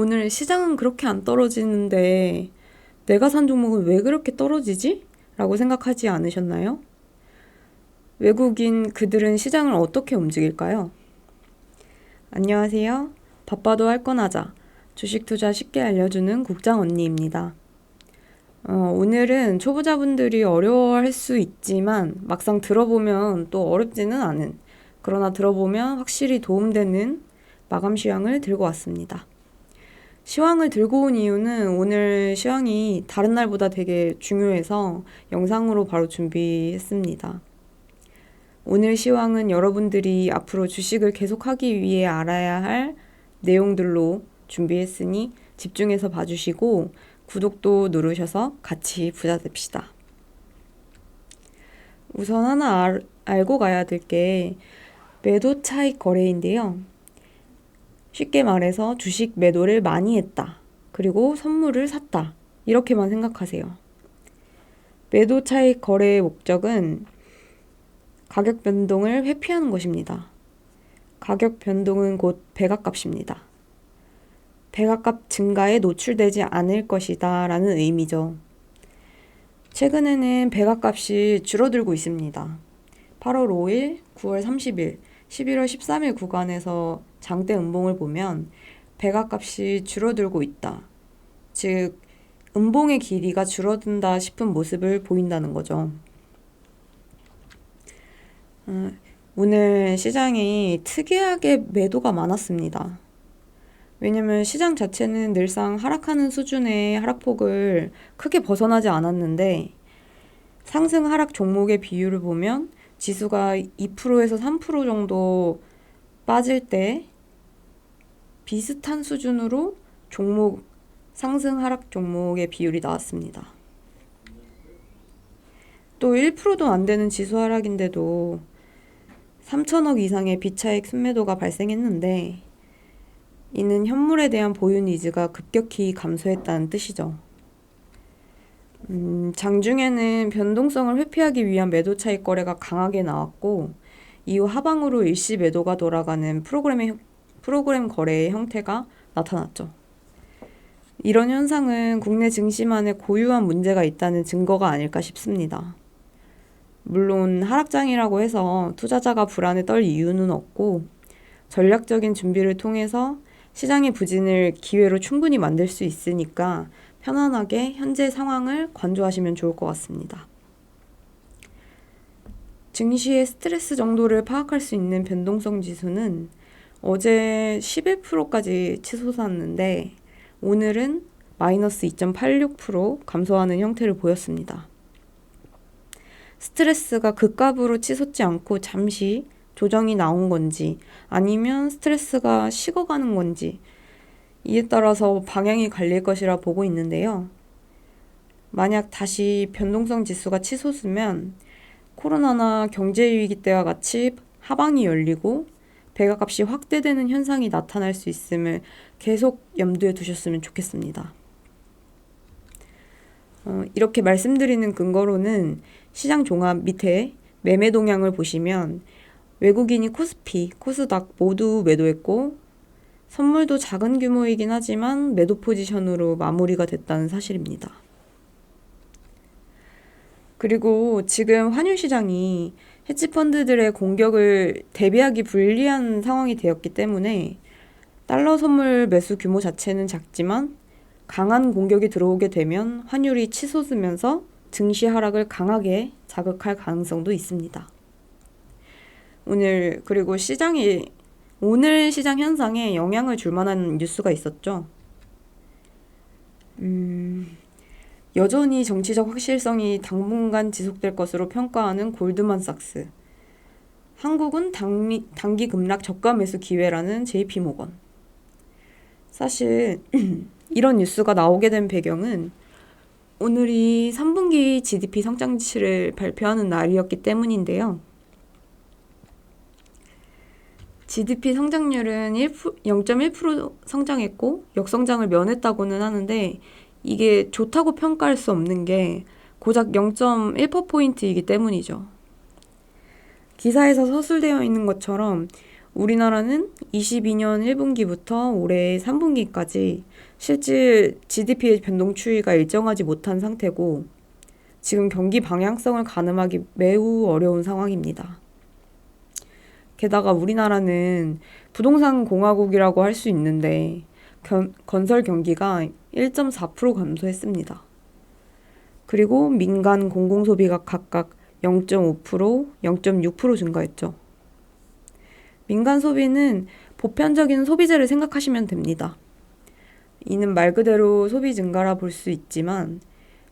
오늘 시장은 그렇게 안 떨어지는데 내가 산 종목은 왜 그렇게 떨어지지? 라고 생각하지 않으셨나요? 외국인 그들은 시장을 어떻게 움직일까요? 안녕하세요. 바빠도 할 건 하자. 주식 투자 쉽게 알려주는 국장 언니입니다. 오늘은 초보자분들이 어려워할 수 있지만 막상 들어보면 또 어렵지는 않은, 그러나 들어보면 확실히 도움되는 마감 시황을 들고 왔습니다. 시황을 들고 온 이유는 오늘 시황이 다른 날보다 되게 중요해서 영상으로 바로 준비했습니다. 오늘 시황은 여러분들이 앞으로 주식을 계속하기 위해 알아야 할 내용들로 준비했으니 집중해서 봐주시고 구독도 누르셔서 같이 부자 됩시다. 우선 하나 알고 가야 될 게 매도 차익 거래인데요. 쉽게 말해서 주식 매도를 많이 했다. 그리고 선물을 샀다. 이렇게만 생각하세요. 매도 차익 거래의 목적은 가격 변동을 회피하는 것입니다. 가격 변동은 곧 배가값입니다. 배가값 증가에 노출되지 않을 것이다 라는 의미죠. 최근에는 배가값이 줄어들고 있습니다. 8월 5일, 9월 30일, 11월 13일 구간에서 장대 음봉을 보면 배가값이 줄어들고 있다. 즉, 음봉의 길이가 줄어든다 싶은 모습을 보인다는 거죠. 오늘 시장이 특이하게 매도가 많았습니다. 왜냐면 시장 자체는 늘상 하락하는 수준의 하락폭을 크게 벗어나지 않았는데 상승 하락 종목의 비율을 보면 지수가 2%에서 3% 정도 빠질 때 비슷한 수준으로 종목 상승 하락 종목의 비율이 나왔습니다. 또 1%도 안 되는 지수 하락인데도 3천억 이상의 비차익 순매도가 발생했는데 이는 현물에 대한 보유 니즈가 급격히 감소했다는 뜻이죠. 장중에는 변동성을 회피하기 위한 매도 차익 거래가 강하게 나왔고 이후 하방으로 일시 매도가 돌아가는 프로그램 거래의 형태가 나타났죠. 이런 현상은 국내 증시만의 고유한 문제가 있다는 증거가 아닐까 싶습니다. 물론 하락장이라고 해서 투자자가 불안에 떨 이유는 없고 전략적인 준비를 통해서 시장의 부진을 기회로 충분히 만들 수 있으니까 편안하게 현재 상황을 관조하시면 좋을 것 같습니다. 증시의 스트레스 정도를 파악할 수 있는 변동성 지수는 어제 11%까지 치솟았는데 오늘은 마이너스 2.86% 감소하는 형태를 보였습니다. 스트레스가 극값으로 치솟지 않고 잠시 조정이 나온 건지 아니면 스트레스가 식어가는 건지 이에 따라서 방향이 갈릴 것이라 보고 있는데요. 만약 다시 변동성 지수가 치솟으면 코로나나 경제위기 때와 같이 하방이 열리고 배가값이 확대되는 현상이 나타날 수 있음을 계속 염두에 두셨으면 좋겠습니다. 이렇게 말씀드리는 근거로는 시장 종합 밑에 매매 동향을 보시면 외국인이 코스피, 코스닥 모두 매도했고 선물도 작은 규모이긴 하지만 매도 포지션으로 마무리가 됐다는 사실입니다. 그리고 지금 환율 시장이 헤지펀드들의 공격을 대비하기 불리한 상황이 되었기 때문에 달러 선물 매수 규모 자체는 작지만 강한 공격이 들어오게 되면 환율이 치솟으면서 증시 하락을 강하게 자극할 가능성도 있습니다. 그리고 오늘 시장 현상에 영향을 줄 만한 뉴스가 있었죠. 여전히 정치적 확실성이 당분간 지속될 것으로 평가하는 골드만삭스. 한국은 단기 급락 저가 매수 기회라는 JP모건. 사실 이런 뉴스가 나오게 된 배경은 오늘이 3분기 GDP 성장치를 발표하는 날이었기 때문인데요. GDP 성장률은 0.1% 성장했고 역성장을 면했다고는 하는데 이게 좋다고 평가할 수 없는 게 고작 0.1%포인트이기 때문이죠. 기사에서 서술되어 있는 것처럼 우리나라는 22년 1분기부터 올해 3분기까지 실질 GDP의 변동 추이가 일정하지 못한 상태고 지금 경기 방향성을 가늠하기 매우 어려운 상황입니다. 게다가 우리나라는 부동산 공화국이라고 할 수 있는데 건설 경기가 1.4% 감소했습니다. 그리고 민간 공공소비가 각각 0.5%, 0.6% 증가했죠. 민간 소비는 보편적인 소비재를 생각하시면 됩니다. 이는 말 그대로 소비 증가라 볼 수 있지만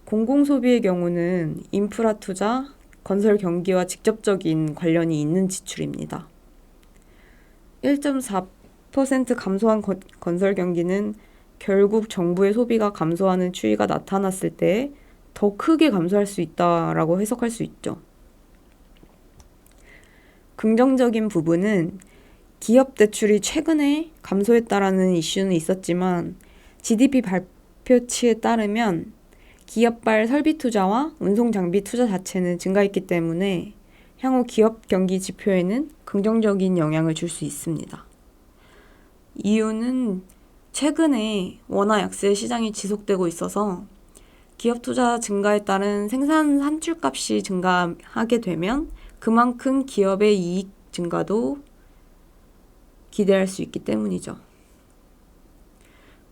공공소비의 경우는 인프라 투자, 건설 경기와 직접적인 관련이 있는 지출입니다. 1.4% 감소한 건설 경기는 결국 정부의 소비가 감소하는 추이가 나타났을 때 더 크게 감소할 수 있다라고 해석할 수 있죠. 긍정적인 부분은 기업 대출이 최근에 감소했다라는 이슈는 있었지만 GDP 발표치에 따르면 기업발 설비 투자와 운송 장비 투자 자체는 증가했기 때문에 향후 기업 경기 지표에는 긍정적인 영향을 줄 수 있습니다. 이유는 최근에 원화 약세 시장이 지속되고 있어서 기업 투자 증가에 따른 생산 산출값이 증가하게 되면 그만큼 기업의 이익 증가도 기대할 수 있기 때문이죠.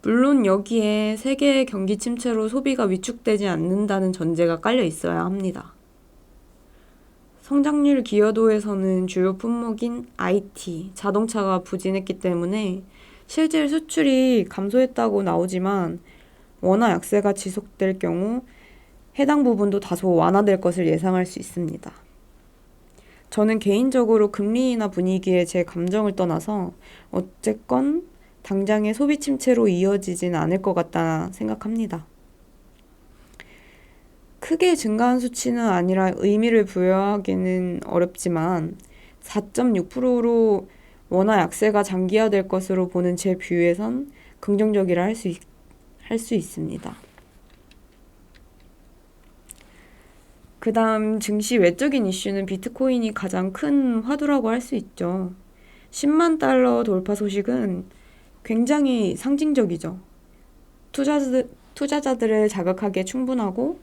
물론 여기에 세계 경기 침체로 소비가 위축되지 않는다는 전제가 깔려 있어야 합니다. 성장률 기여도에서는 주요 품목인 IT, 자동차가 부진했기 때문에 실질 수출이 감소했다고 나오지만 원화 약세가 지속될 경우 해당 부분도 다소 완화될 것을 예상할 수 있습니다. 저는 개인적으로 금리 인하 분위기에 제 감정을 떠나서 어쨌건 당장의 소비 침체로 이어지진 않을 것 같다 생각합니다. 크게 증가한 수치는 아니라 의미를 부여하기는 어렵지만 4.6%로 원화 약세가 장기화될 것으로 보는 제 뷰에선 긍정적이라 할 수 있습니다. 그 다음 증시 외적인 이슈는 비트코인이 가장 큰 화두라고 할 수 있죠. 10만 달러 돌파 소식은 굉장히 상징적이죠. 투자자들을 자극하기에 충분하고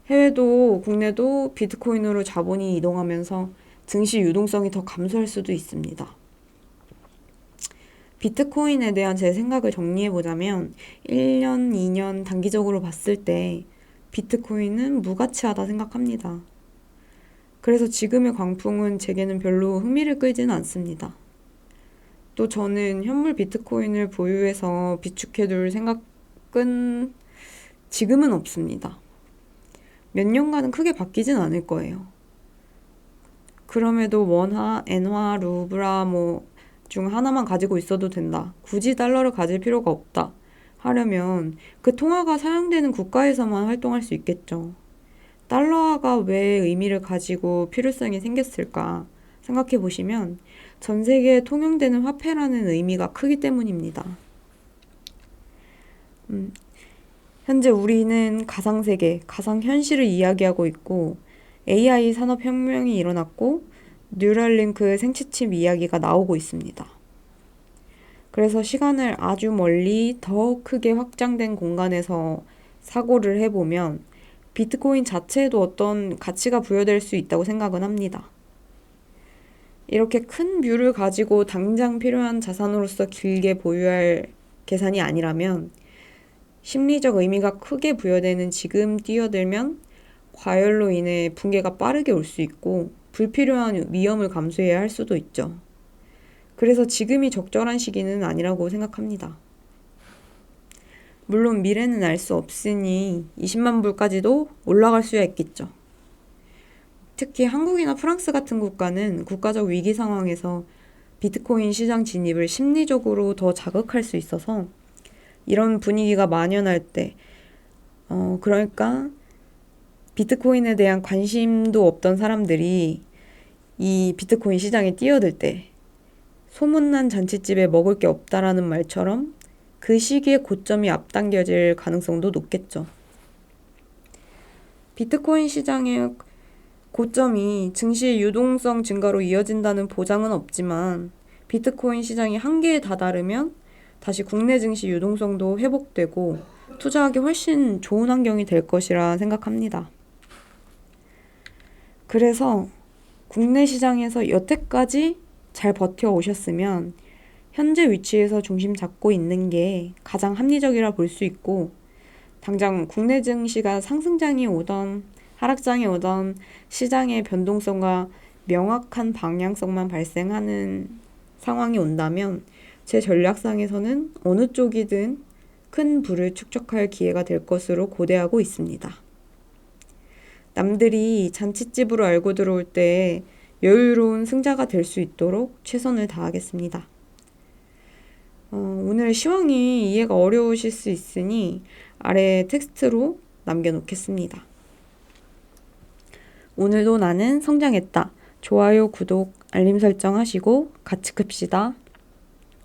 해외도 국내도 비트코인으로 자본이 이동하면서 증시 유동성이 더 감소할 수도 있습니다. 비트코인에 대한 제 생각을 정리해보자면 1년, 2년 단기적으로 봤을 때 비트코인은 무가치하다 생각합니다. 그래서 지금의 광풍은 제게는 별로 흥미를 끌지는 않습니다. 또 저는 현물 비트코인을 보유해서 비축해둘 생각은 지금은 없습니다. 몇 년간은 크게 바뀌진 않을 거예요. 그럼에도 원화, 엔화, 루브라 중 하나만 가지고 있어도 된다. 굳이 달러를 가질 필요가 없다. 하려면 그 통화가 사용되는 국가에서만 활동할 수 있겠죠. 달러화가 왜 의미를 가지고 필요성이 생겼을까 생각해 보시면 전 세계에 통용되는 화폐라는 의미가 크기 때문입니다. 현재 우리는 가상세계, 가상현실을 이야기하고 있고 AI 산업혁명이 일어났고 뉴럴링크 생체칩 이야기가 나오고 있습니다. 그래서 시간을 아주 멀리 더 크게 확장된 공간에서 사고를 해보면 비트코인 자체에도 어떤 가치가 부여될 수 있다고 생각은 합니다. 이렇게 큰 뷰를 가지고 당장 필요한 자산으로서 길게 보유할 계산이 아니라면 심리적 의미가 크게 부여되는 지금 뛰어들면 과열로 인해 붕괴가 빠르게 올 수 있고 불필요한 위험을 감수해야 할 수도 있죠. 그래서 지금이 적절한 시기는 아니라고 생각합니다. 물론 미래는 알 수 없으니 20만 불까지도 올라갈 수야 있겠죠. 특히 한국이나 프랑스 같은 국가는 국가적 위기 상황에서 비트코인 시장 진입을 심리적으로 더 자극할 수 있어서 이런 분위기가 만연할 때 그러니까 비트코인에 대한 관심도 없던 사람들이 이 비트코인 시장에 뛰어들 때 소문난 잔칫집에 먹을 게 없다라는 말처럼 그 시기에 고점이 앞당겨질 가능성도 높겠죠. 비트코인 시장의 고점이 증시의 유동성 증가로 이어진다는 보장은 없지만 비트코인 시장이 한계에 다다르면 다시 국내 증시 유동성도 회복되고 투자하기 훨씬 좋은 환경이 될 것이라 생각합니다. 그래서 국내 시장에서 여태까지 잘 버텨오셨으면 현재 위치에서 중심 잡고 있는 게 가장 합리적이라 볼 수 있고, 당장 국내 증시가 상승장이 오던 하락장이 오던 시장의 변동성과 명확한 방향성만 발생하는 상황이 온다면 제 전략상에서는 어느 쪽이든 큰 부를 축적할 기회가 될 것으로 고대하고 있습니다. 남들이 잔칫집으로 알고 들어올 때 여유로운 승자가 될 수 있도록 최선을 다하겠습니다. 오늘 시황이 이해가 어려우실 수 있으니 아래 텍스트로 남겨놓겠습니다. 오늘도 나는 성장했다. 좋아요, 구독, 알림 설정 하시고 같이 큽시다.